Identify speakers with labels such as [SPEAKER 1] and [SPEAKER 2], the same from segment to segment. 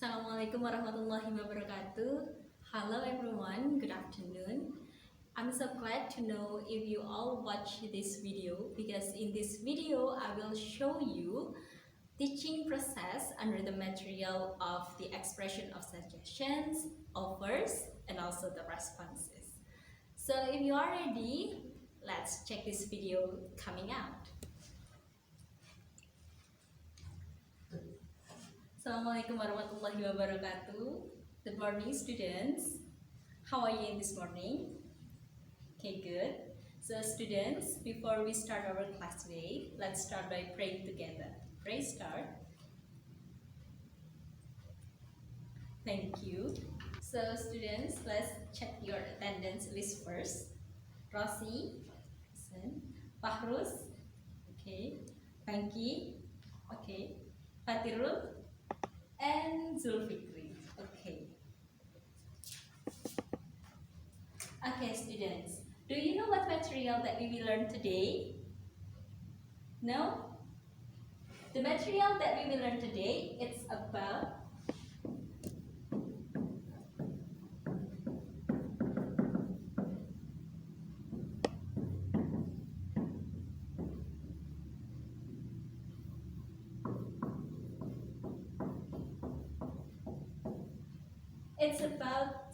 [SPEAKER 1] Assalamualaikum warahmatullahi wabarakatuh. Hello everyone, good afternoon. I'm so glad to know if you all watch this video because in this video I will show you teaching process under the material of the expression of suggestions, offers, and also the responses. So if you are ready, let's check this video coming out. Assalamualaikum warahmatullahi wabarakatuh. Good morning, students. How are you in this morning? Okay, good. So students, before we start our class today, let's start by praying together. Pray start. Thank you. So students, let's check your attendance list first. Rosi, present. Fahrus, okay. Bangki, okay. Fatirul, and Zulfikri. Okay. Okay, students. Do you know what material that we will learn today? No? The material that we will learn today, it's about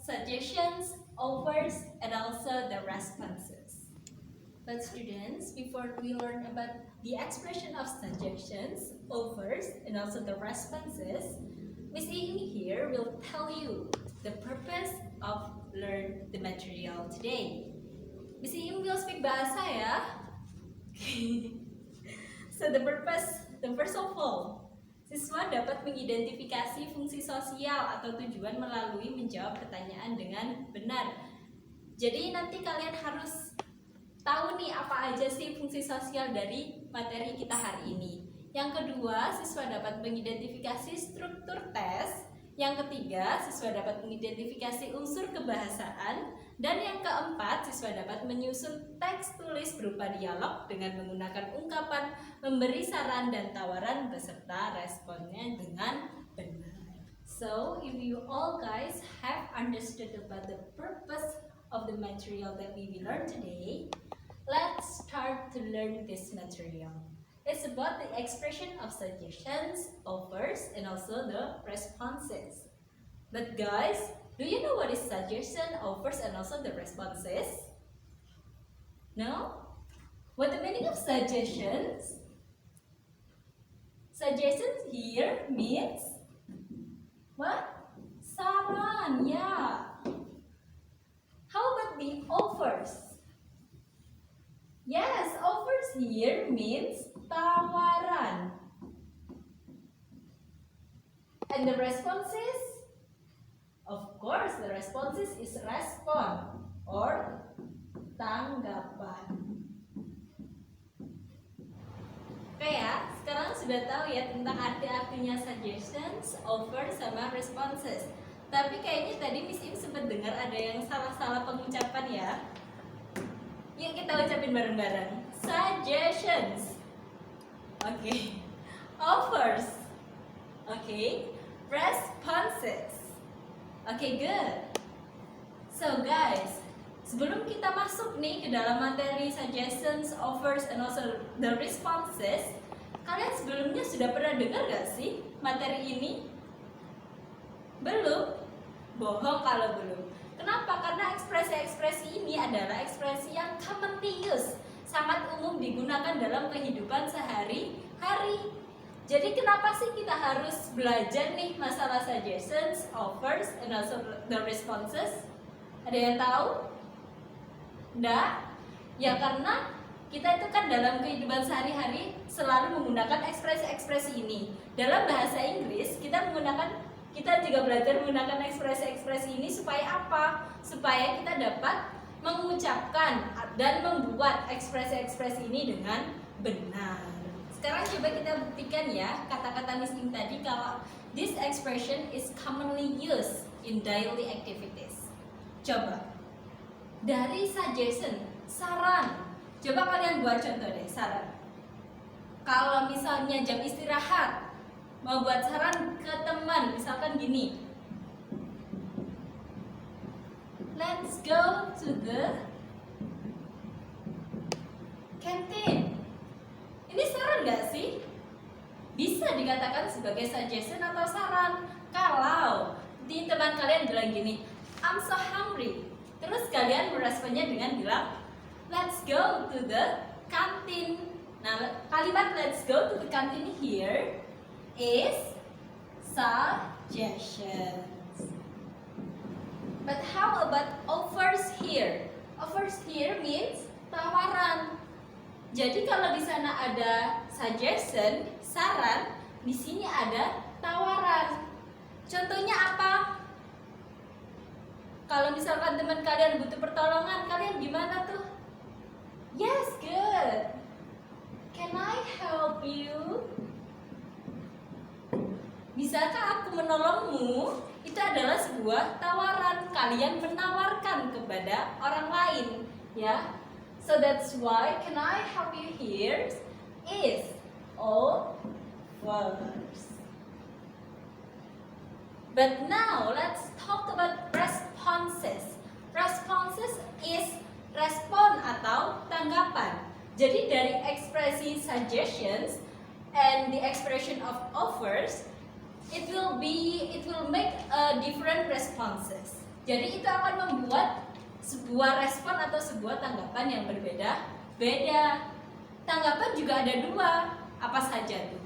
[SPEAKER 1] suggestions, offers, and also the responses. But students, before we learn about the expression of suggestions, offers, and also the responses, Miss Amy here will tell you the purpose of learn the material today. Miss Amy will speak bahasa ya. So the first of all, siswa dapat mengidentifikasi fungsi sosial atau tujuan melalui menjawab pertanyaan dengan benar. Jadi nanti kalian harus tahu nih apa aja sih fungsi sosial dari materi kita hari ini. Yang kedua, siswa dapat mengidentifikasi struktur tes. Yang ketiga, siswa dapat mengidentifikasi unsur kebahasaan. Dan yang keempat, siswa dapat menyusun teks tulis berupa dialog dengan menggunakan ungkapan, memberi saran dan tawaran beserta responnya dengan benar. So, if you all guys have understood about the purpose of the material that we will learn today, let's start to learn this material. It's about the expression of suggestions, offers, and also the responses. But guys, do you know what is suggestion, offers, and also the responses? No? What the meaning of suggestions? Suggestions here means what? Saran, yeah. How about the offers? Yes, offers here means tawaran. And the responses? Of course, the responses is respon or tanggapan. Oke ya, sekarang sudah tahu ya tentang arti-artinya suggestions, offers, sama responses. Tapi kayaknya tadi Miss Im sempat dengar ada yang salah-salah pengucapan ya. Yuk kita ucapin bareng-bareng. Suggestions. Oke. Offers. Oke. Responses. Oke, good. So guys, sebelum kita masuk nih ke dalam materi suggestions, offers, and also the responses, kalian sebelumnya sudah pernah dengar gak sih materi ini? Belum? Bohong kalau belum. Kenapa? Karena ekspresi-ekspresi ini adalah ekspresi yang commonly used, sangat umum digunakan dalam kehidupan sehari-hari. Jadi kenapa sih kita harus belajar nih masalah suggestions, offers, and also the responses? Ada yang tahu? Nggak? Ya karena kita itu kan dalam kehidupan sehari-hari selalu menggunakan ekspresi-ekspresi ini. Dalam bahasa Inggris kita juga belajar menggunakan ekspresi-ekspresi ini supaya apa? Supaya kita dapat mengucapkan dan membuat ekspresi-ekspresi ini dengan benar. Sekarang coba kita buktikan ya kata-kata Miss Im tadi kalau this expression is commonly used in daily activities. Coba dari suggestion, saran. Coba kalian buat contoh deh, saran. Kalau misalnya jam istirahat mau buat saran ke teman, misalkan gini. Let's go to the canteen. Ini saran nggak sih? Bisa dikatakan sebagai suggestion atau saran. Kalau di teman kalian bilang gini, I'm so hungry, terus kalian meresponnya dengan bilang, let's go to the canteen. Nah, kalimat let's go to the canteen here is suggestions. But how about offers here? Offers here means tawaran. Jadi kalau di sana ada suggestion, saran, di sini ada tawaran. Contohnya apa? Kalau misalkan teman kalian butuh pertolongan, kalian gimana tuh? Yes, good. Can I help you? Bisakah aku menolongmu? Itu adalah sebuah tawaran. Kalian menawarkan kepada orang lain, ya. So that's why can I help you here is offers. But now let's talk about responses. Responses is respon atau tanggapan. Jadi dari ekspresi suggestions and the expression of offers, it will make different responses. Jadi itu akan membuat sebuah respon atau sebuah tanggapan yang berbeda-beda. Tanggapan juga ada dua. Apa saja tuh?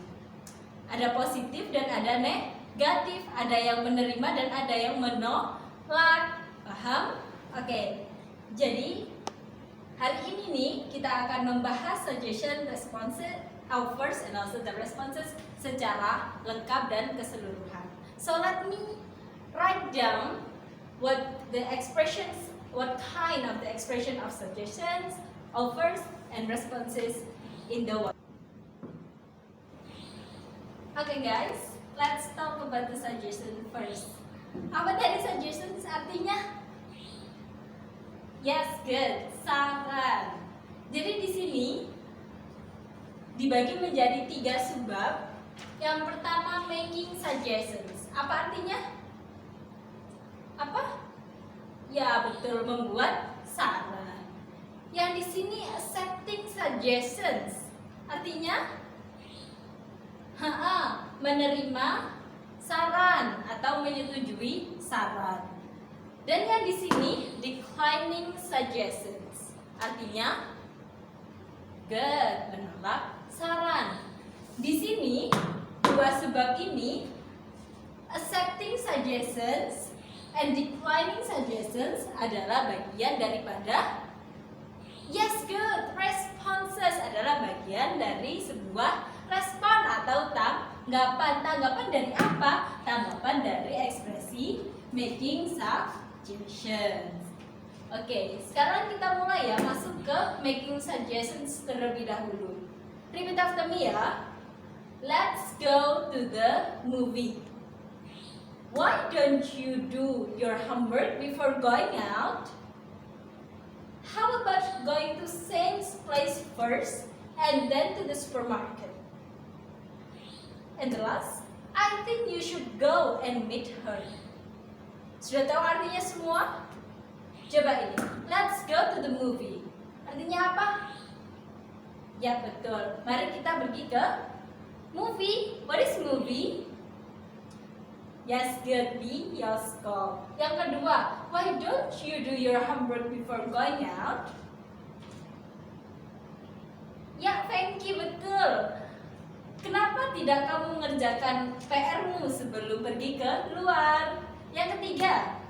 [SPEAKER 1] Ada positif dan ada negatif. Ada yang menerima dan ada yang menolak. Paham? Oke. Jadi hari ini nih kita akan membahas suggestion, responses, offers, and also the responses secara lengkap dan keseluruhan. So let me write down what kind of the expression of suggestions, offers, and responses in the world. Okay guys, let's talk about the suggestion first. Apa tadi suggestions artinya? Yes, good. Saran. Jadi di sini dibagi menjadi 3 subbab. Yang pertama making suggestions. Apa artinya? Apa? Ya betul, membuat saran. Yang di sini accepting suggestions. Artinya menerima saran atau menyetujui saran. Dan yang di sini declining suggestions. Artinya good, menolak saran. Di sini 2 sebab ini accepting suggestions and declining suggestions adalah bagian daripada yes, good, responses adalah bagian dari sebuah respon atau tanggapan. Tanggapan dari apa? Tanggapan dari ekspresi making suggestions. Oke, sekarang kita mulai ya masuk ke making suggestions terlebih dahulu. Repeat after me ya. Let's go to the movie. Why don't you do your homework before going out? How about going to Sam's place first and then to the supermarket? And the last, I think you should go and meet her. Sudah tahu artinya semua? Coba ini, let's go to the movie. Artinya apa? Ya betul, mari kita pergi ke movie. What is movie? Yes, good, bioskop. Yang kedua, why don't you do your homework before going out? Ya, thank you, betul. Kenapa tidak kamu mengerjakan PR-mu sebelum pergi ke luar? Yang ketiga,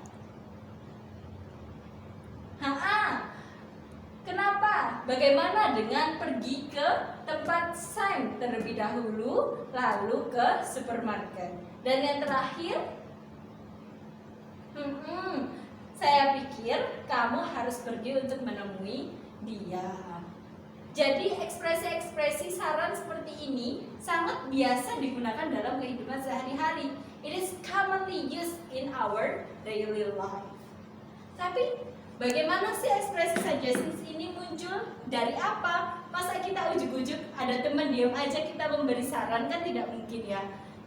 [SPEAKER 1] kenapa? Bagaimana dengan pergi ke tempat Sam terlebih dahulu, lalu ke supermarket? Dan yang terakhir, saya pikir kamu harus pergi untuk menemui dia. Jadi ekspresi-ekspresi saran seperti ini sangat biasa digunakan dalam kehidupan sehari-hari. It is commonly used in our daily life. Tapi bagaimana sih ekspresi suggestions ini muncul? Dari apa? Masa kita ujuk-ujuk ada teman diam aja kita memberi saran, kan tidak mungkin ya.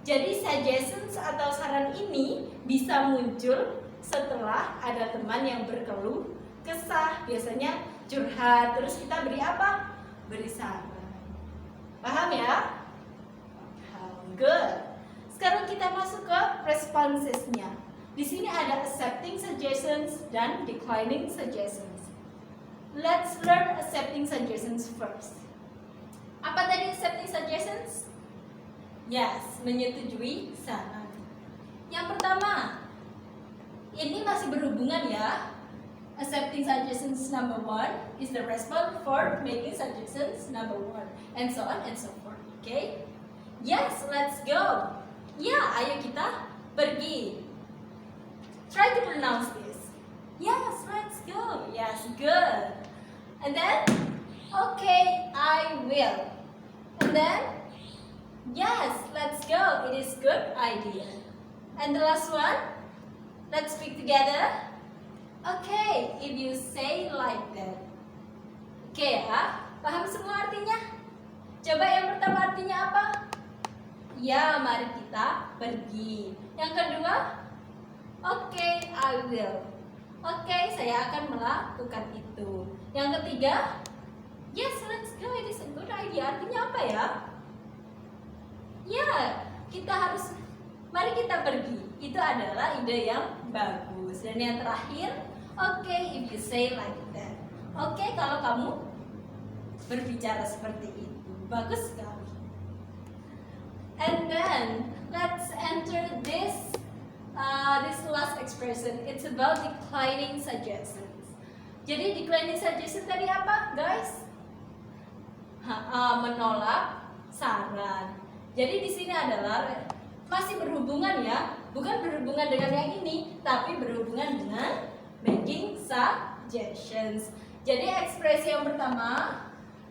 [SPEAKER 1] Jadi suggestions atau saran ini bisa muncul setelah ada teman yang berkeluh kesah, biasanya curhat, terus kita beri apa? Beri saran. Paham ya? Paham. Good. Sekarang kita masuk ke responsesnya. Di sini ada accepting suggestions dan declining suggestions. Let's learn accepting suggestions first. Apa tadi accepting suggestions? Yes, menyetujui saran. Yang pertama, ini masih berhubungan ya. Accepting suggestions number 1 is the response for making suggestions number 1, and so on and so forth. Okay? Yes, let's go. Ya, ayo kita pergi. Try to pronounce this. Yes, let's go. Yes, good. And then, okay, I will. And then, yes, let's go. It is good idea. And the last one, let's speak together. Okay, if you say like that. Okay ya, paham semua artinya? Coba yang pertama artinya apa? Ya, mari kita pergi. Yang kedua, okay, I will. Okay, saya akan melakukan itu. Yang ketiga, yes, let's go. It is a good idea. Artinya apa ya? Ya, kita harus, mari kita pergi. Itu adalah ide yang bagus. Dan yang terakhir, okay, if you say like that. Okay, kalau kamu berbicara seperti itu. Bagus sekali. And then, let's enter this last expression. It's about declining suggestions. Jadi declining suggestion tadi apa, guys? Menolak saran. Jadi di sini adalah masih berhubungan ya, bukan berhubungan dengan yang ini, tapi berhubungan dengan making suggestions. Jadi ekspresi yang pertama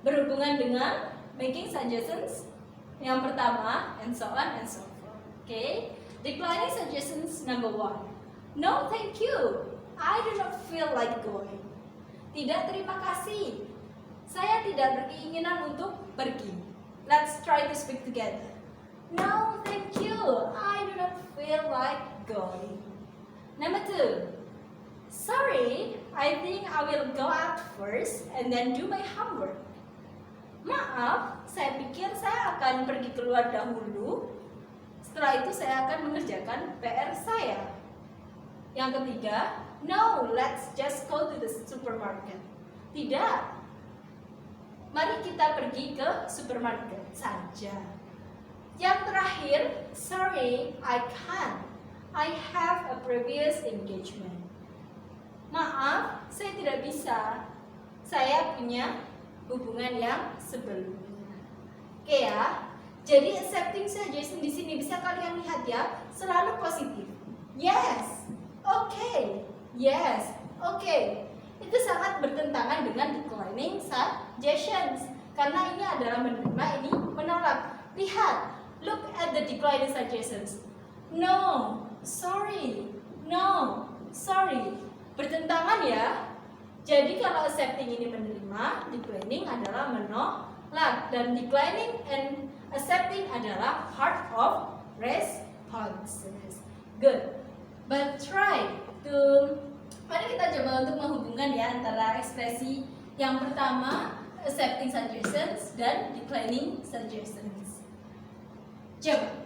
[SPEAKER 1] berhubungan dengan making suggestions. Yang pertama, and so on and so forth. Okay? Declining suggestions number 1. No, thank you. I do not feel like going. Tidak, terima kasih. Saya tidak berkeinginan untuk pergi. Let's try to speak together. No, thank you. I do not feel like going. Number 2. Sorry, I think I will go out first and then do my homework. Maaf, saya pikir saya akan pergi keluar dahulu. Setelah itu saya akan mengerjakan PR saya. Yang ketiga, no, let's just go to the supermarket. Tidak. Mari kita pergi ke supermarket saja. Yang terakhir, sorry, I can't. I have a previous engagement. Maaf, saya tidak bisa. Saya punya hubungan yang sebelumnya. Oke ya. Jadi accepting suggestion di sini bisa kalian lihat ya, selalu positif. Yes. Okay. Yes. Okay. Itu sangat bertentangan dengan declining suggestions. Karena ini adalah menerima, ini menolak. Lihat. Look at the declining suggestions. No. Sorry. No. Sorry. Bertentangan ya. Jadi kalau accepting ini menerima, declining adalah menolak, dan declining and accepting adalah part of responses. Good. But try to, mari kita coba untuk menghubungkan ya antara ekspresi yang pertama accepting suggestions dan declining suggestions. Coba,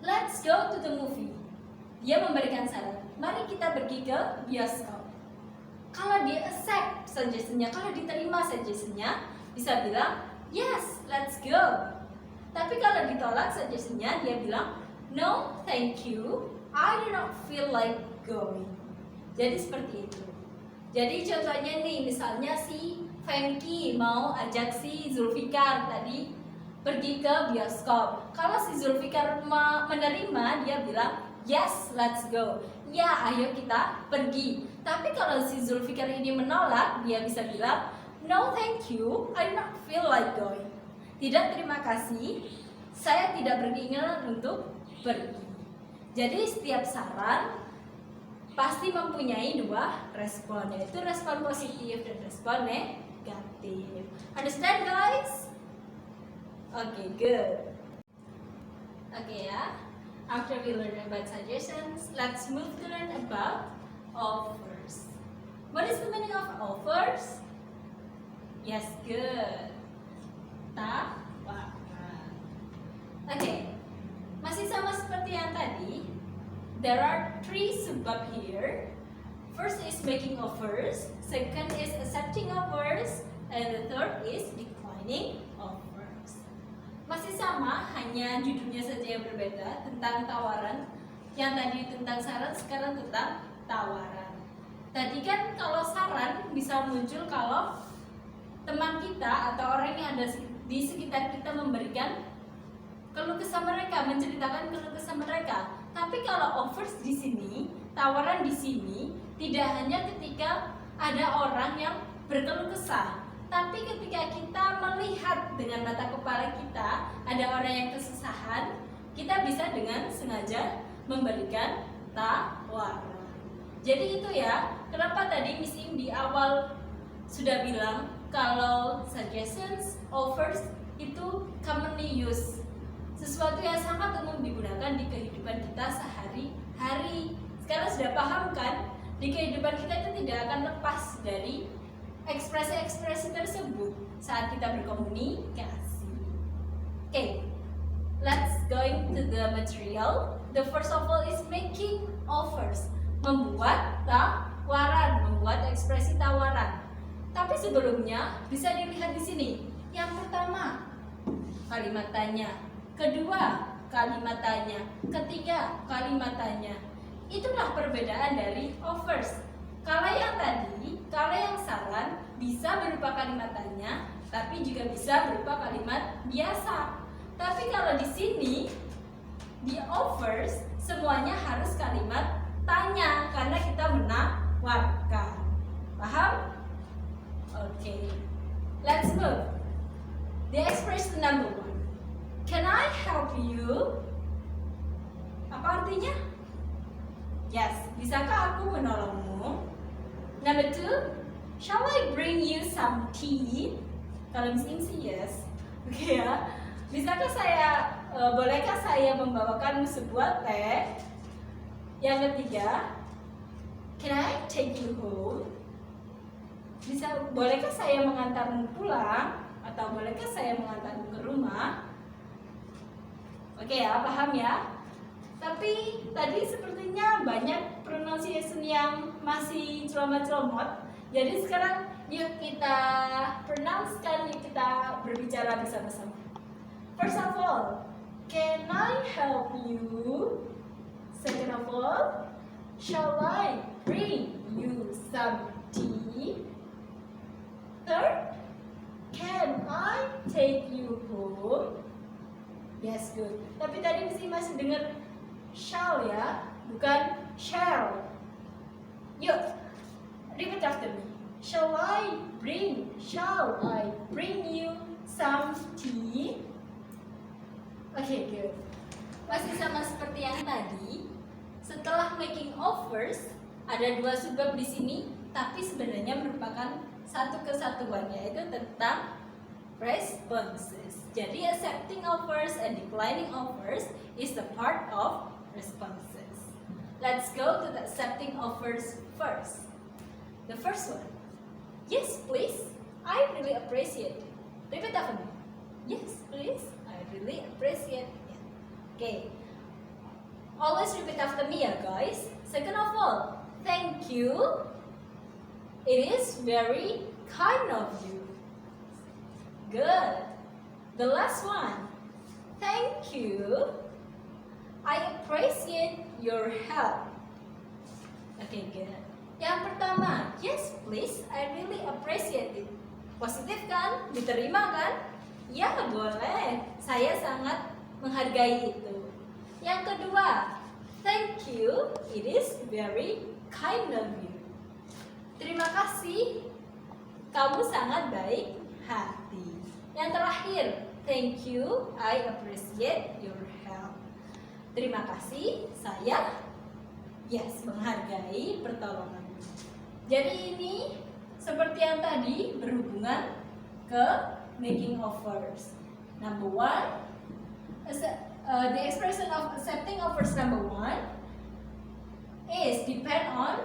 [SPEAKER 1] let's go to the movie. Dia memberikan saran, mari kita pergi ke bioskop. Kalau dia accept suggestion-nya, kalau diterima suggestion-nya, bisa bilang, yes, let's go. Tapi kalau ditolak suggestion-nya, dia bilang, no, thank you, I do not feel like going. Jadi seperti itu. Jadi contohnya nih, misalnya si Fengki mau ajak si Zulfikar tadi pergi ke bioskop. Kalau si Zulfikar menerima, dia bilang, yes, let's go. Ya, ayo kita pergi. Tapi kalau si Zulfikar ini menolak, dia bisa bilang, no thank you, I do not feel like going. Tidak, terima kasih, saya tidak berkeinginan untuk pergi. Jadi setiap saran pasti mempunyai dua respon, yaitu respon positif dan respon negatif. Understand guys? Okay, good. Okay ya. After we learn about suggestions, let's move to learn about offers. What is the meaning of offers? Yes, good. Tawaran. Okay, masih sama seperti yang tadi. There are 3 subbab here. First is making offers, second is accepting offers, and the third is declining offers. Masih sama, hanya judulnya saja yang berbeda, tentang tawaran. Yang tadi tentang saran, sekarang tentang tawaran. Tadi kan kalau saran bisa muncul kalau teman kita atau orang yang ada di sekitar kita memberikan keluh kesah mereka, menceritakan keluh kesah mereka. Tapi kalau offers di sini, tawaran di sini tidak hanya ketika ada orang yang berkeluh kesah, tapi ketika kita melihat dengan mata kepala kita ada orang yang kesusahan, kita bisa dengan sengaja memberikan tawaran. Jadi itu ya, kenapa tadi Miss Im di awal sudah bilang kalau suggestions, offers itu commonly used, sesuatu yang sangat umum digunakan di kehidupan kita sehari-hari. Sekarang sudah paham kan? Di kehidupan kita itu tidak akan lepas dari ekspresi-ekspresi tersebut saat kita berkomunikasi. Okay, let's going to the material. The first of all is making offers, membuat tawaran, membuat ekspresi tawaran. Tapi sebelumnya bisa dilihat di sini. Yang pertama, kalimat tanya. Kedua, kalimat tanya. Ketiga, kalimat tanya. Itulah perbedaan dari offers. Kalau yang tadi, kalau yang saran bisa berupa kalimat tanya, tapi juga bisa berupa kalimat biasa. Tapi kalau di sini, di offers, semuanya harus kalimat tanya karena kita menawarkan. Paham? Okay, let's move. The expression number 1. Can I help you? Apa artinya? Yes, bisakah aku menolongmu? Number 2, shall I bring you some tea? Kalau Miss Im sih yes. Oke ya. Bisakah bolehkah saya membawakanmu sebuah teh? Yang ketiga, can I take you home? Bolehkah saya mengantarmu pulang? Atau bolehkah saya mengantarmu ke rumah? Oke ya, paham ya? Tapi tadi sepertinya banyak pronunciation yang masih comot-comot. Jadi sekarang yuk kita pronouncekan, yuk kita berbicara bersama-sama. First of all, can I help you? Second of all, shall I bring you some tea? Third, can I take you home? Yes, good. Tapi tadi masih dengar shall ya, bukan shall. Yuk, repeat after me. Shall I bring you some tea? Okay, good. Masih sama seperti yang tadi. Setelah making offers, ada 2 subbab di sini, tapi sebenarnya merupakan satu kesatuan, yaitu tentang responses. Jadi accepting offers and declining offers is the part of responses. Let's go to the accepting offers first. The first one. Yes, please. I really appreciate it. Repeat after me. Yes, please. I really appreciate it. Okay. Always repeat after me ya guys. Second of all, thank you. It is very kind of you. Good. The last one. Thank you. I appreciate your help. Okay, good. Yang pertama, yes please, I really appreciate it. Positif kan? Diterima kan? Ya boleh, saya sangat menghargai itu. Yang kedua, thank you, it is very kind of you. Terima kasih, kamu sangat baik hati. Yang terakhir, thank you, I appreciate your help. Terima kasih, saya menghargai pertolongan. Jadi ini seperti yang tadi berhubungan ke making offers. Number 1, The expression of accepting offers number 1 is depend on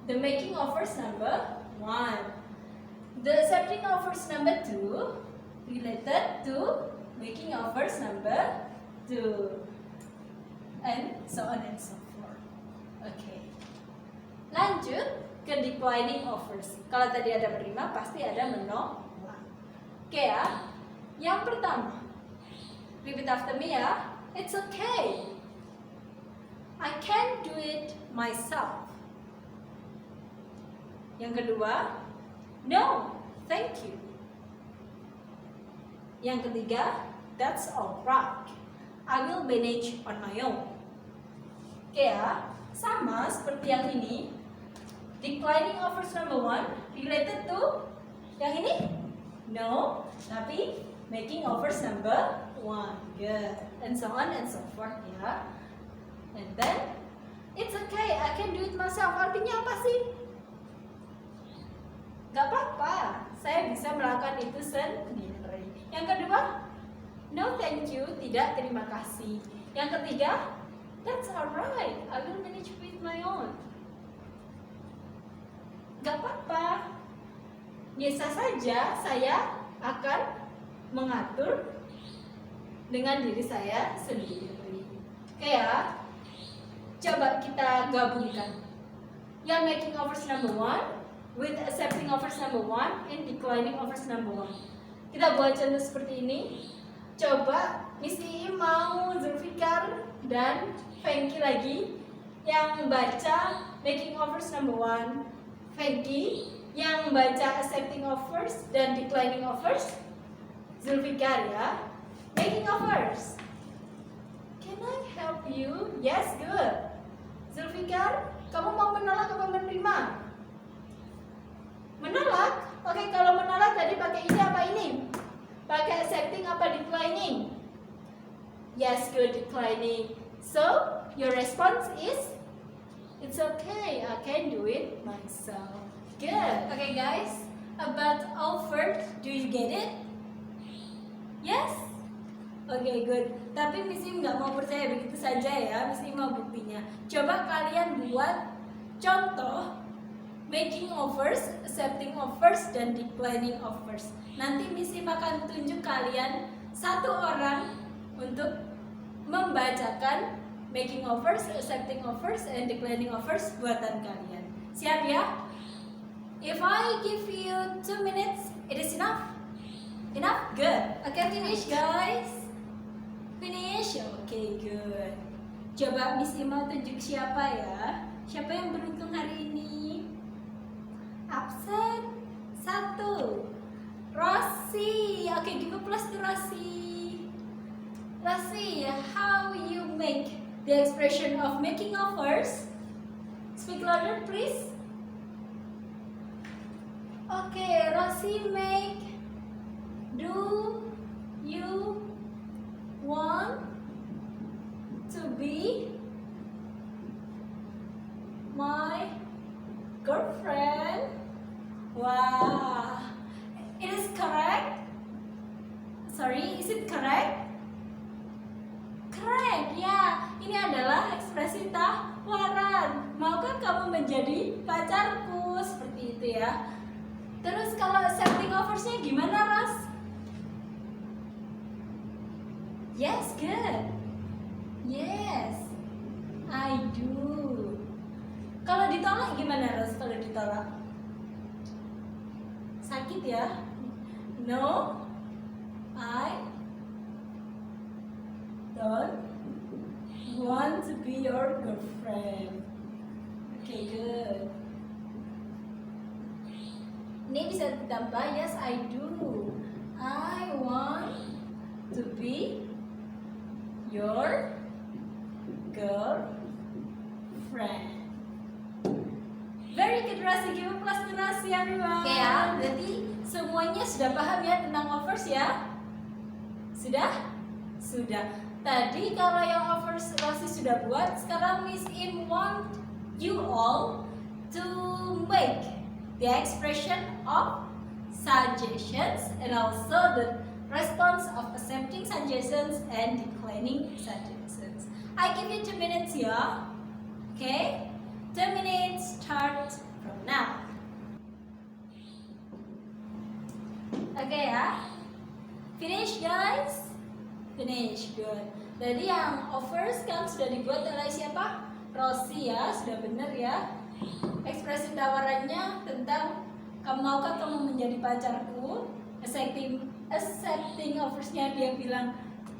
[SPEAKER 1] the making offers number 1. The accepting offers number 2 related to making offers number 2, and so on and so forth. Okay. Lanjut ke declining offers. Kalau tadi ada menerima, pasti ada menolak. Oke ya. Yang pertama, repeat after me ya. It's okay. I can do it myself. Yang kedua, no, thank you. Yang ketiga, that's alright. I will manage on my own. Oke ya, sama seperti yang ini. Declining offers number 1 related to yang ini? No, tapi making offers number 1. Good. And so on and so forth ya. And then, it's okay, I can do it myself. Artinya apa sih? Gak apa-apa, saya bisa melakukan itu sendiri. Yang kedua, no thank you, tidak terima kasih. Yang ketiga, that's alright, I will manage with my own. Gak apa-apa, biasa saja saya akan mengatur dengan diri saya sendiri. Oke ya, coba kita gabungkan. Yang making offers number 1 with accepting offers number 1 and declining offers number 1. Kita buat contoh seperti ini. Coba Miss Ii mau, Zulfikar dan Fengki lagi yang baca making offers number 1. Fengki yang baca accepting offers dan declining offers. Zulfikar ya. Making offers. Can I help you? Yes, good. Zulfikar, kamu mau menolak atau menerima? Menolak? Oke, kalau menolak tadi pakai ini apa ini? Pakai accepting apa declining? Yes, good, declining. So, your response is, it's okay, I can do it myself. Good. Okay guys, about offered, do you get it? Yes? Okay, good. Tapi Miss Im nggak mau percaya begitu saja ya. Miss Im mau buktinya. Coba kalian buat contoh making offers, accepting offers, dan declining offers. Nanti Miss Im akan tunjuk kalian satu orang untuk membacakan making offers, accepting offers, and declining offers buatan kalian. Siap ya? If I give you 2 minutes, it is enough? Enough? Good. Okay, finish guys. Finish? Okay, good. Coba Miss Im mau tunjuk siapa ya? Siapa yang beruntung hari ini? Absen 1. Rosie. Okay, give a plus to Rosie. Rosie, how you make the expression of making offers? Speak louder, please. Okay, Rosie make. Do you want to be my girlfriend? Wow, it is correct. Sorry, is it correct? Correct, ya. Ini adalah ekspresi tawaran. Maukah kamu menjadi pacarku? Seperti itu ya. Terus kalau accepting offers-nya gimana, Ros? Yes, good. Yes, I do. Kalau ditolak gimana, Ros? Kalau ditolak sakit ya? No, I don't want to be your girlfriend. Okay, good. Ini bisa ditambah, yes I do. I want to be your girlfriend. Very good, Rasi. Give a plus to Rasi, everyone. Oke ya, berarti semuanya sudah paham ya tentang offers ya? Sudah? Sudah. Tadi kalau yang offers Rasi sudah buat, sekarang Miss Im want you all to make the expression of suggestions and also the response of accepting suggestions and declining suggestions. I give you 2 minutes here. Okay? 2 minutes start from now. Okay ya? Finish guys? Finish, good. Jadi yang offer sekarang sudah dibuat oleh siapa? Rosie ya, sudah benar ya. Ekspresi tawarannya tentang maukah kamu menjadi pacarku? Accepting offers-nya dia bilang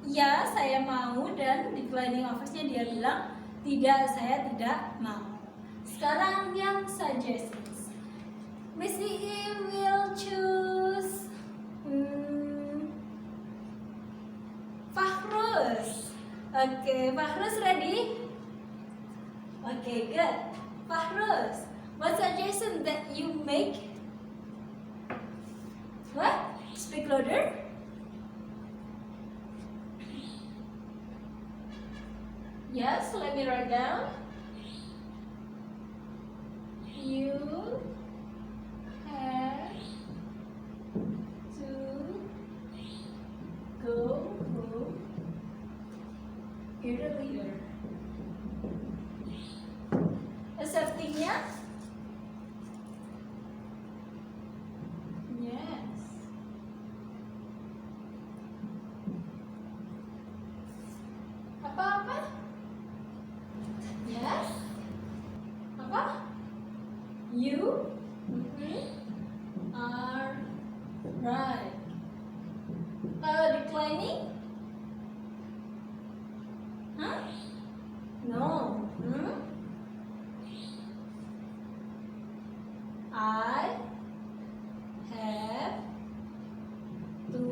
[SPEAKER 1] ya saya mau, dan declining offers-nya dia bilang tidak, saya tidak mau. Sekarang yang suggestions. Miss E will choose Fahruz. Okay, Fahruz ready? Okay, good. Fahruz, what suggestion that you make? What? Speak louder. Yes, let me write down. You have to go home earlier. Accepting-nya? Yes. Apa-apa? Yes. Apa? You are right. Kalau declining? Huh? No. I have to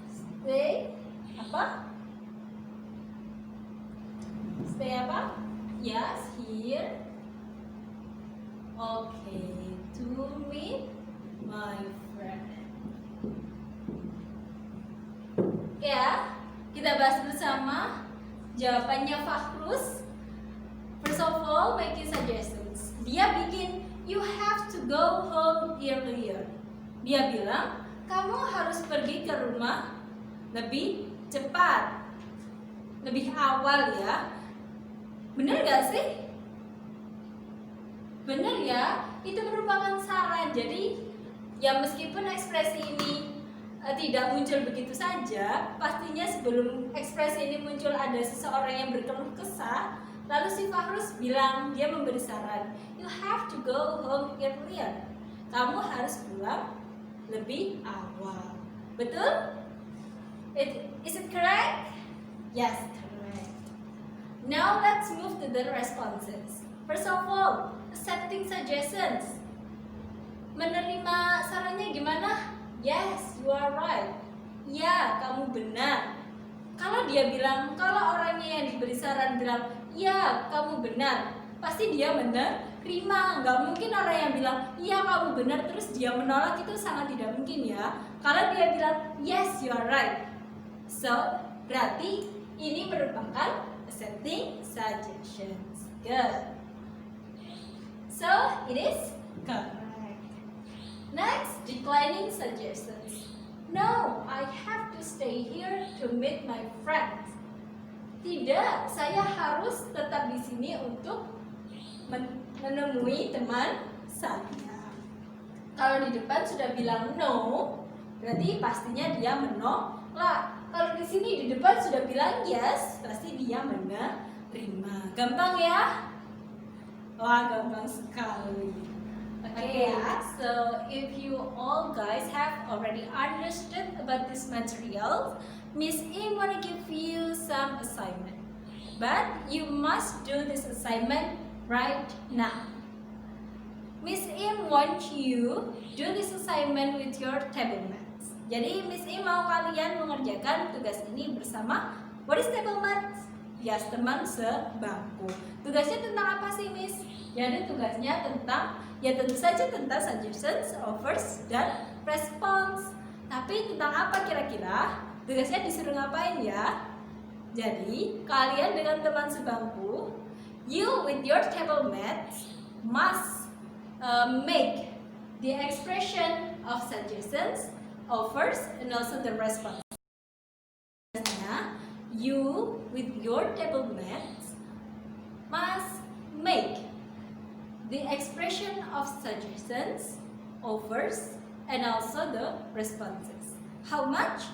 [SPEAKER 1] stay apa? Stay apa? Yes, here. Okay, to meet my friend. Ya, kita bahas bersama jawabannya Fahruz. First of all, making suggestions. Dia bikin, you have to go home earlier. Dia bilang, kamu harus pergi ke rumah lebih cepat, lebih awal ya. Bener gak sih? Bener ya, itu merupakan saran. Jadi ya meskipun ekspresi ini tidak muncul begitu saja, pastinya sebelum ekspresi ini muncul ada seseorang yang berkeluh kesah. Lalu si Fahruz bilang, dia memberi saran, you have to go home earlier. Kamu harus pulang lebih awal. Betul? Is it correct? Yes, correct. Now let's move to the responses. First of all, accepting suggestions. Menerima sarannya gimana? Yes, you are right. Ya, kamu benar. Kalau dia bilang, kalau orangnya yang diberi saran bilang, ya, kamu benar, pasti dia menerima. Nggak mungkin orang yang bilang, iya kamu benar, terus dia menolak, itu sangat tidak mungkin ya. Kalau dia bilang, yes, you are right, so, berarti ini merupakan accepting suggestions. Good. So, it is correct. Next, declining suggestions. No, I have to stay here to meet my friends. Tidak, saya harus tetap di sini untuk menemui teman saya. Kalau di depan sudah bilang no, berarti pastinya dia menolak. Kalau di sini di depan sudah bilang yes, pasti dia menerima. Gampang ya? Wah, gampang sekali. Okay, so if you all guys have already understood about this material, Miss E want to give you some assignment. But you must do this assignment right now. Miss E want you do this assignment with your table mates. Jadi Miss E mau kalian mengerjakan tugas ini bersama. What is table mates? Yes, teman sebangku. Tugasnya tentang apa sih Miss? Jadi tugasnya tentang, ya tentu saja tentang suggestions, offers, dan response. Tapi tentang apa kira-kira? Tugasnya disuruh ngapain ya? Jadi kalian dengan teman sebangku, you with your table mates must make the expression of suggestions, offers and also the response. You with your table mates must make the expression of suggestions, offers, and also the responses. How much?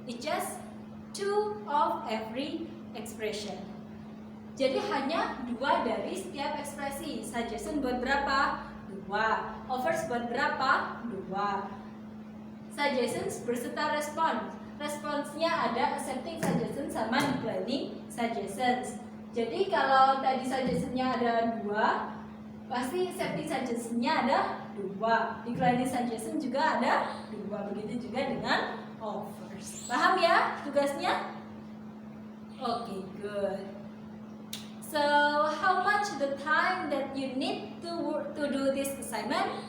[SPEAKER 1] It's just 2 of every expression. Jadi hanya 2 dari setiap ekspresi. Suggestion buat berapa? 2. Offers buat berapa? 2. Suggestions berserta response. Responsnya ada accepting suggestion sama declining suggestions. Jadi kalau tadi suggestionnya ada 2, pasti accepting suggestionnya ada 2. Declining suggestion juga ada 2. Begitu juga dengan offers. Paham ya tugasnya? Okay, good. So, how much the time that you need to do this assignment?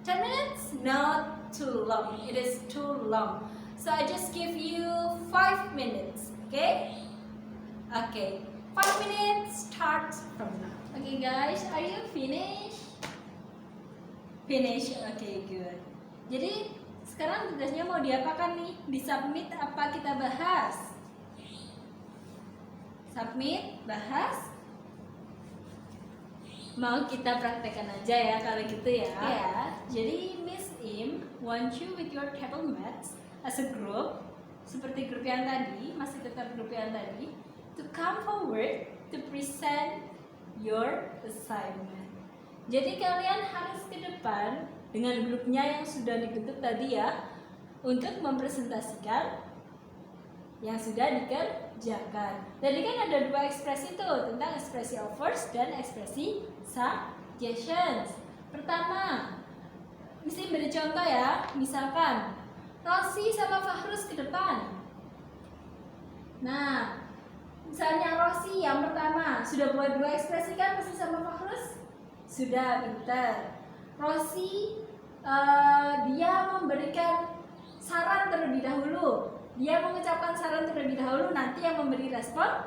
[SPEAKER 1] 10 minutes? Not too long. It is too long. So I just give you 5 minutes. Okay? Okay. 5 minutes starts from now. Okay, guys, are you finished? Finish. Okay, good. Jadi sekarang tugasnya mau diapakan nih? Di submit apa kita bahas? Submit, bahas. Mau kita praktekkan aja ya kalau gitu ya. Ya. Jadi Miss Im want you with your table mates as a group, seperti grup yang tadi, masih tetap grup yang tadi, to come forward to present your assignment. Jadi kalian harus ke depan dengan grupnya yang sudah dibentuk tadi ya, untuk mempresentasikan yang sudah dikerjakan. Tadi kan ada 2 ekspresi tuh, tentang ekspresi offers dan ekspresi suggestions. Pertama, mesti beri contoh ya, misalkan Rosi sama Fahrus ke depan. Nah, misalnya Rosi yang pertama sudah buat 2 ekspresi kan Rosi sama Fahrus? Sudah, pintar. Rosi dia memberikan saran terlebih dahulu. Dia mengucapkan saran terlebih dahulu, nanti yang memberi respon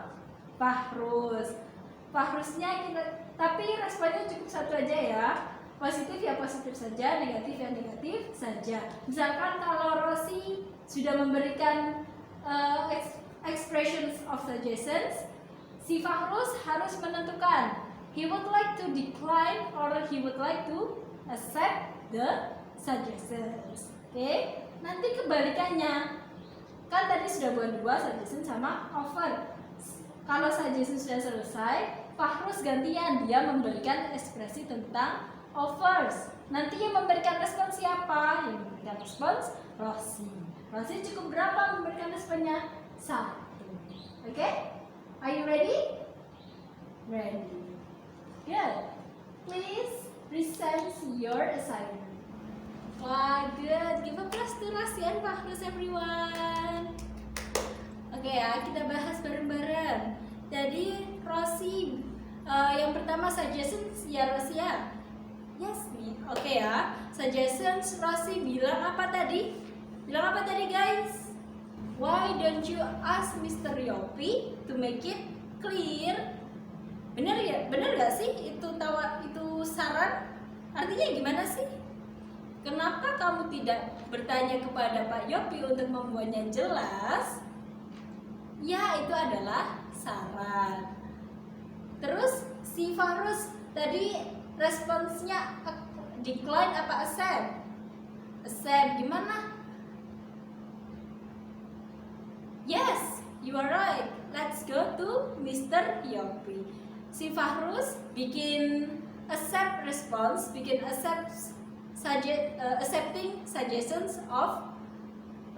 [SPEAKER 1] Fahrus. Fahrusnya kita, tapi responnya cukup 1 aja ya. Positif ya positif saja, negatif ya negatif saja. Misalkan kalau Rosi sudah memberikan expressions of suggestions, si Fahrus harus menentukan he would like to decline or he would like to accept the suggestions. Oke? Nanti kebalikannya. Kan tadi sudah buat 2 suggestion sama offer. Kalau suggestion sudah selesai, Fahrus gantian, dia memberikan ekspresi tentang offers. Nanti yang memberikan respons siapa? Yang memberikan respons Rosi. Rosi cukup berapa memberikan responnya? 1. Oke? Are you ready? Ready. Good. Please present your assignment. Wah, good. Give a plus to Rosi and Fahrus, everyone. Oke ya, kita bahas bareng-bareng. Jadi Rosi, yang pertama suggestions ya Rosi ya. Yes nih, oke ya. Suggestions Rosi bilang apa tadi? Bilang apa tadi guys? Why don't you ask Mr. Yopi to make it clear? Bener ya? Bener gak sih itu saran? Artinya gimana sih? Kenapa kamu tidak bertanya kepada Pak Yopi untuk membuatnya jelas? Ya, itu adalah saran. Terus si Fahrus tadi responsnya decline apa accept? Accept gimana? Yes, you are right. Let's go to Mr. Yopi. Si Fahrus bikin accept response, bikin accepting suggestions of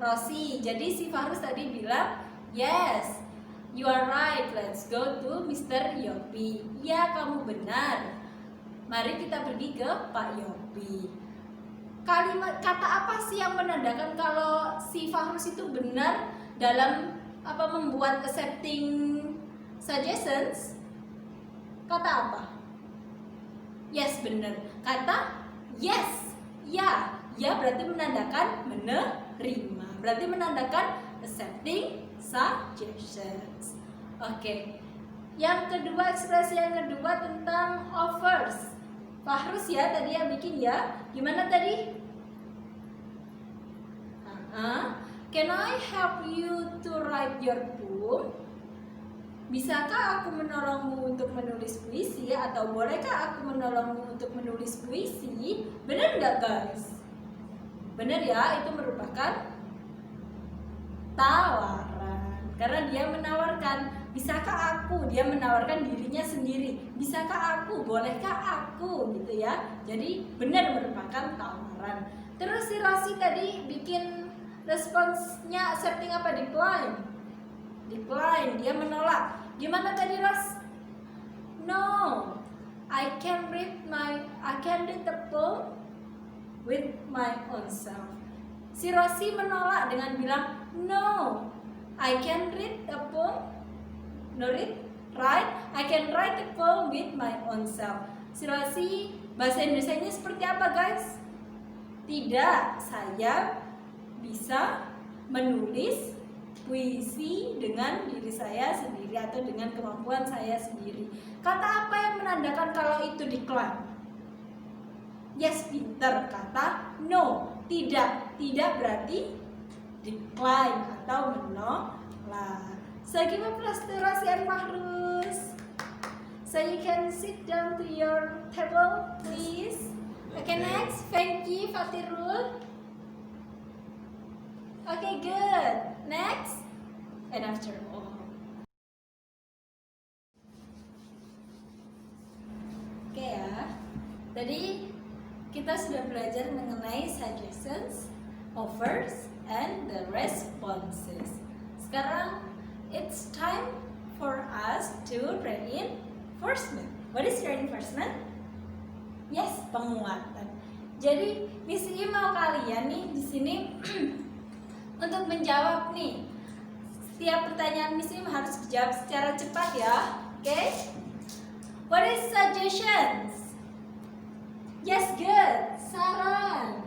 [SPEAKER 1] Rosi. Jadi si Fahrus tadi bilang, yes, you are right. Let's go to Mr. Yopi. Ya, kamu benar. Mari kita pergi ke Pak Yopi. Kalimat kata apa sih yang menandakan kalau si Fahrus itu benar dalam membuat accepting suggestions? Kata apa? Yes, benar. Kata yes. Ya, ya berarti menandakan menerima. Berarti menandakan accepting suggestions. Oke. Yang kedua, ekspresi yang kedua tentang offers. Fahrus ya tadi yang bikin ya. Gimana tadi? Can I help you to write your poem? Bisakah aku menolongmu untuk menulis puisi? Atau bolehkah aku menolongmu untuk menulis puisi? Benar nggak guys? Benar ya, itu merupakan tawaran. Karena dia menawarkan, bisakah aku? Dia menawarkan dirinya sendiri. Bisakah aku? Bolehkah aku? Gitu ya. Jadi benar merupakan tawaran. Terus si Rosi tadi bikin responsnya accepting apa decline? Decline, dia menolak. Gimana tadi Ros? No, I can read the poem with my own self. Si Rosi menolak dengan bilang no, I can read the poem. No read, right? I can write the poem with my own self. Si Rosi bahasa Indonesianya seperti apa guys? Tidak, saya bisa menulis puisi dengan diri saya sendiri atau dengan kemampuan saya sendiri. Kata apa yang menandakan kalau itu decline? Yes, pinter. Kata no, tidak. Tidak berarti decline atau menolak. So give applause and Mahrus. So you can sit down to your table, please. Okay, next. Thank you, Fatirul. Okay, good. Next. And after all. Oke ya. Tadi kita sudah belajar mengenai suggestions, offers, and the responses. Sekarang it's time for us to reinforcement. What is reinforcement? Yes, penguatan. Jadi Miss I mau kalian nih di sini untuk menjawab nih. Setiap pertanyaan Miss I harus dijawab secara cepat ya. Oke? What is suggestions? Yes, good. Saran.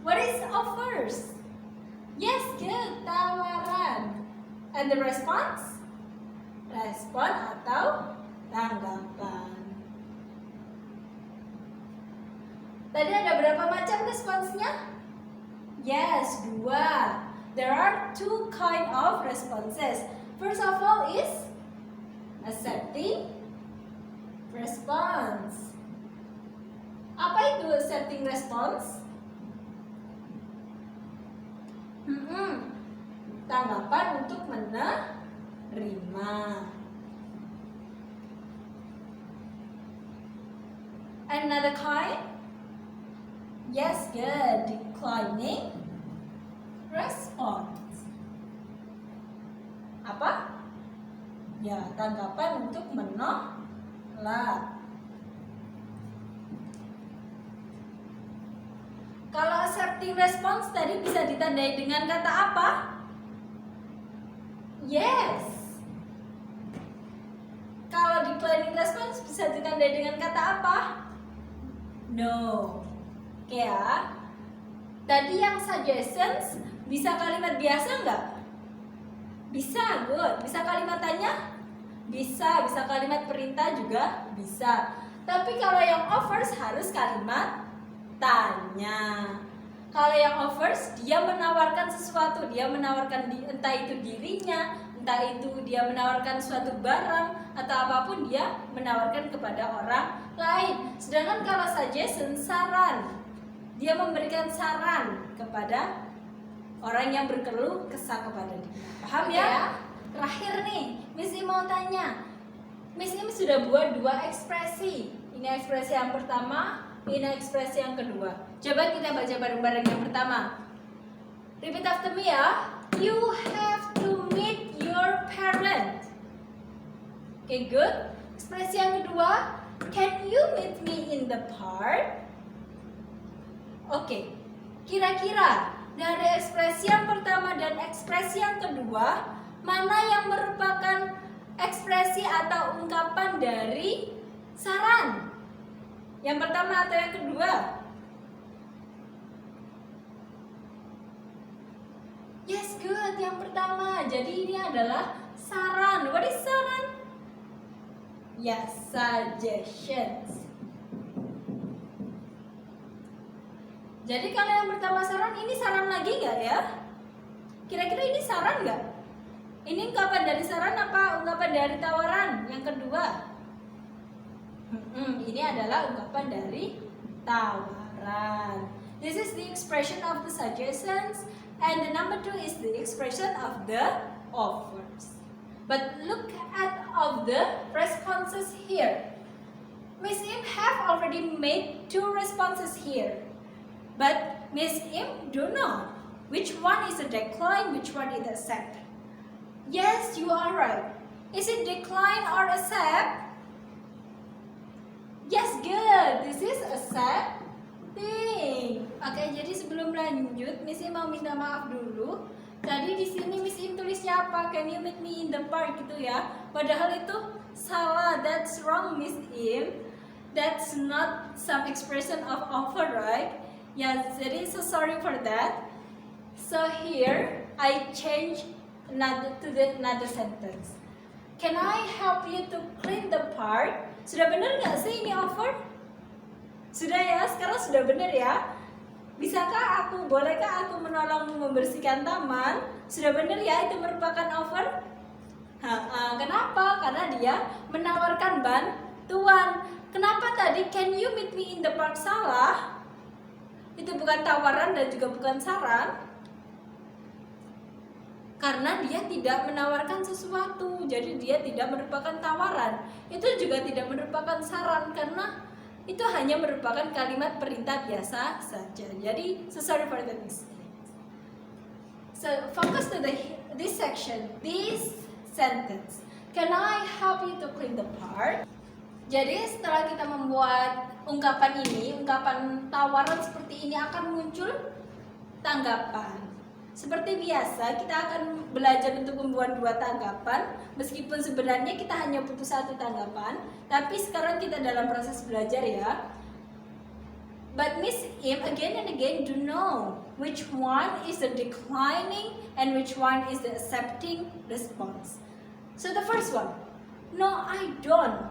[SPEAKER 1] What is offers? Yes, good. Tawaran. And the response? Respon atau tanggapan. Tadi ada berapa macam responsnya? Yes, 2. There are 2 kind of responses. First of all is accepting response. Apa itu accepting response? Tanggapan untuk menerima. Another kind? Yes, good. Declining response. Apa? Ya, tanggapan untuk menolak. Kalau accepting response tadi bisa ditandai dengan kata apa? Yes. Kalau declining response bisa ditandai dengan kata apa? No. Oke ya. Tadi yang suggestions bisa kalimat biasa nggak? Bisa, good. Bisa kalimat tanya? Bisa. Bisa kalimat perintah juga? Bisa. Tapi kalau yang offers harus kalimat tanya. Kalau yang offers, dia menawarkan sesuatu. Dia menawarkan entah itu dirinya, entah itu dia menawarkan suatu barang, atau apapun dia menawarkan kepada orang lain. Sedangkan kalau suggestion, saran, dia memberikan saran kepada orang yang berkeluh kesah kepada dia. Paham ya? Terakhir nih, Miss I mau tanya. Miss I sudah buat 2 ekspresi. Ini ekspresi yang pertama, ini ekspresi yang kedua. Coba kita baca bareng-bareng yang pertama. Repeat after me ya. You have to meet your parent. Okay, good. Ekspresi yang kedua, can you meet me in the park? Oke, kira-kira dari ekspresi yang pertama dan ekspresi yang kedua, mana yang merupakan ekspresi atau ungkapan dari saran? Yang pertama atau yang kedua? Yes, good. Yang pertama. Jadi ini adalah saran. What is saran? Yes, suggestions. Jadi kalau yang pertama saran, ini saran lagi nggak ya? Kira-kira ini saran nggak? Ini ungkapan dari saran apa ungkapan dari tawaran? Yang kedua, ini adalah ungkapan dari tawaran. This is the expression of the suggestions, and the number 2 is the expression of the offers. But look at of the responses here. Miss Im have already made 2 responses here, but Miss Im do not. Which one is a decline? Which one is accept? Yes, you are right. Is it decline or accept? Yes, good. This is accepting. Oke, jadi sebelum lanjut, Miss Im mau minta maaf dulu. Tadi di sini Miss Im tulisnya apa? Can you meet me in the park gitu ya? Padahal itu salah. That's wrong, Miss Im. That's not some expression of offer, right? Yes, jadi so sorry for that. So here I change another sentence. Can I help you to clean the park? Sudah benar nggak sih ini offer? Sudah ya, sekarang sudah benar ya. Bolehkah aku menolong membersihkan taman? Sudah benar ya, itu merupakan offer? Kenapa? Karena dia menawarkan bantuan. Kenapa tadi can you meet me in the park salah? Itu bukan tawaran dan juga bukan saran. Karena dia tidak menawarkan sesuatu, jadi dia tidak merupakan tawaran. Itu juga tidak merupakan saran, karena itu hanya merupakan kalimat perintah biasa saja. Jadi, so sorry for the mistake. So focus to this section, this sentence. Can I help you to clean the park? Jadi setelah kita membuat ungkapan ini, ungkapan tawaran seperti ini akan muncul tanggapan. Seperti biasa, kita akan belajar untuk membuat 2 tanggapan. Meskipun sebenarnya kita hanya butuh 1 tanggapan, tapi sekarang kita dalam proses belajar ya. But Miss Im again and again do know which one is the declining and which one is the accepting response. So the first one, no I don't.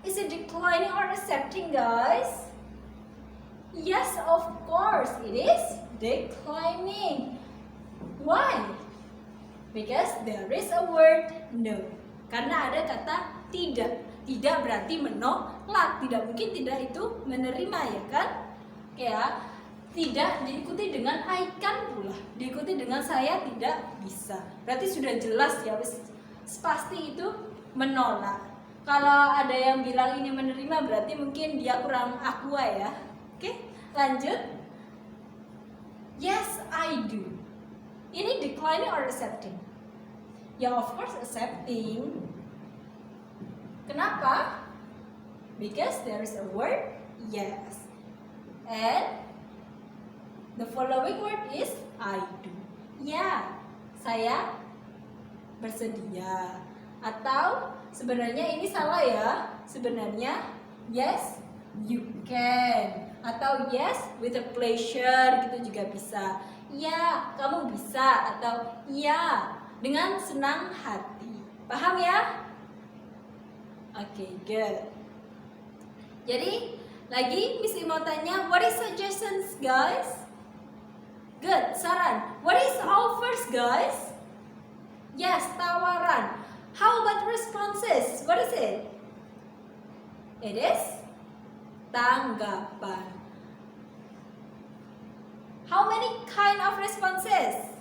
[SPEAKER 1] Is it declining or accepting, guys? Yes, of course it is declining. Why? Because there is a word no. Karena ada kata tidak. Tidak berarti menolak. Tidak mungkin tidak itu menerima, ya kan? Ya, tidak diikuti dengan I can pula. Diikuti dengan saya tidak bisa. Berarti sudah jelas ya, pasti itu menolak. Kalau ada yang bilang ini menerima, berarti mungkin dia kurang aqua ya. Oke, lanjut. Yes, I do. Ini declining or accepting? Ya, of course accepting. Kenapa? Because there is a word yes. And the following word is I do. Ya, saya bersedia. Atau sebenarnya ini salah ya. Sebenarnya yes, you can. Atau yes, with a pleasure gitu juga bisa. Ya, kamu bisa. Atau ya, dengan senang hati. Paham ya? Oke, good. Jadi, lagi Miss mau tanya, what is suggestions, guys? Good, saran. What is offers, guys? Yes, tawaran. How about responses? What is it? It is tanggapan. How many kind of responses?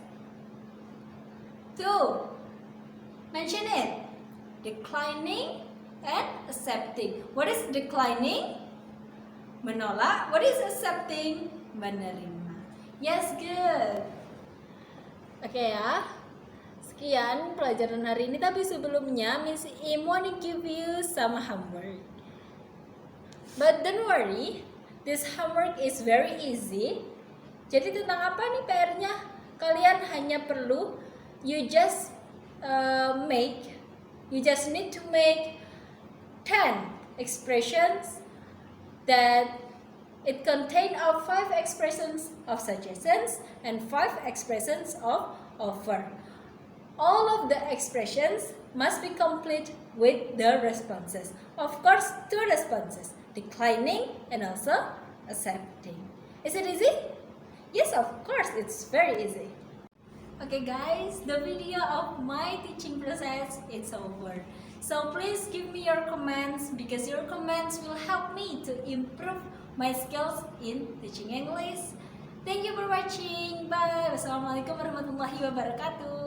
[SPEAKER 1] 2. Mention it. Declining and accepting. What is declining? Menolak. What is accepting? Menerima. Yes, good. Oke ya. Sekian pelajaran hari ini. Tapi sebelumnya Miss Im want to give you some homework. But don't worry, this homework is very easy. Jadi tentang apa nih PR-nya? Kalian hanya perlu you just need to make 10 expressions that it contain of 5 expressions of suggestions and 5 expressions of offer. All of the expressions must be complete with the responses. Of course, 2 responses, declining and also accepting. Is it easy? Yes, of course, it's very easy. Okay guys, the video of my teaching process is over. So please give me your comments because your comments will help me to improve my skills in teaching English. Thank you for watching. Bye. Wassalamualaikum warahmatullahi wabarakatuh.